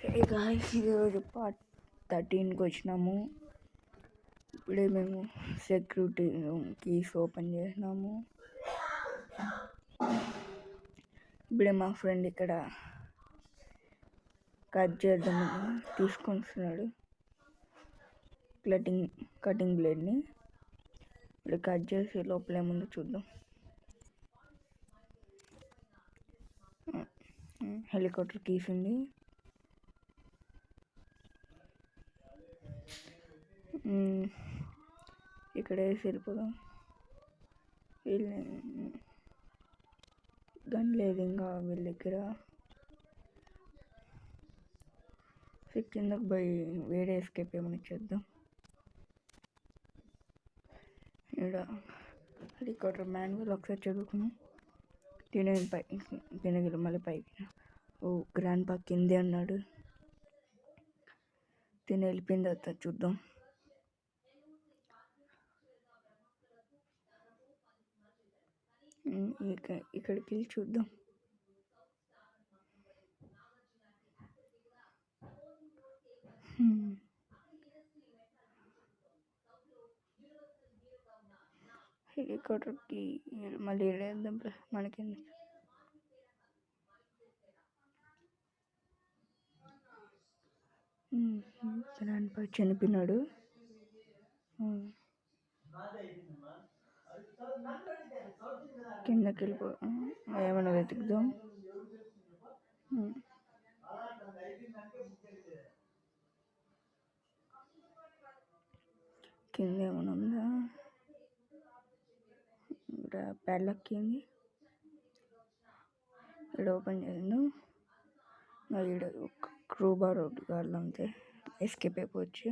Hey guys, ఈరోజు part 13కి వచ్చినాము. ఇప్పుడే మేము సెక్యూరిటీ రూమ్ కీస్ ఓపెన్ చేసినాము. ఇప్పుడే మా ఫ్రెండ్ ఇక్కడ కట్ చేద్దామని తీసుకొని వస్తున్నాడు కటింగ్ బ్లేడ్ని. ఇప్పుడు కట్ చేసి లోపల ఏముందో చూద్దాం. హెలికాప్టర్ కీస్ ఉంది. ఇక్కడ వేసి వెళ్ళిపోదాం. గన్ లేదు ఇంకా వీళ్ళ దగ్గర. కిందకు పోయి వేరే ఎస్కేప్ ఏమైనా చేద్దాం. ఇక్కడ హెలికాప్టర్ మాన్యువల్ ఒకసారి చదువుకున్నాం. తినగిలి మళ్ళీ పైకి. గ్రాండ్ పా కిందే అన్నాడు. తిని వెళ్ళిపోయిన తర్వాత చూద్దాం. ఇక్కడికి వెళ్ళి చూద్దాం. హెలికాప్టర్కి మళ్ళీ వేద్దాం. మనకి గ్రాండ్ పా చనిపోయినాడు. కిందకి వెళ్ళిపో ఏమైనా వెతుకుదాం. కింద ఏమైనా ఉందా? ఇక్కడ ప్యాడ్లక్ ఉంది. ఇక్కడ ఓపెన్ చేద్దాం. ఇక్కడ క్రూ బార్ ఒకటి కాదు, అంతే ఎస్కేప్ అయిపోవచ్చు.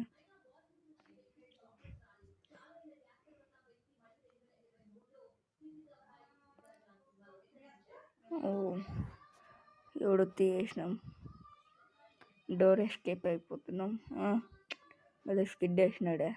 ఎవడో తీసేసినాం. డోర్ ఎస్కేప్ అయిపోతున్నాం. మళ్ళీ స్కిడ్ వేసినాడే.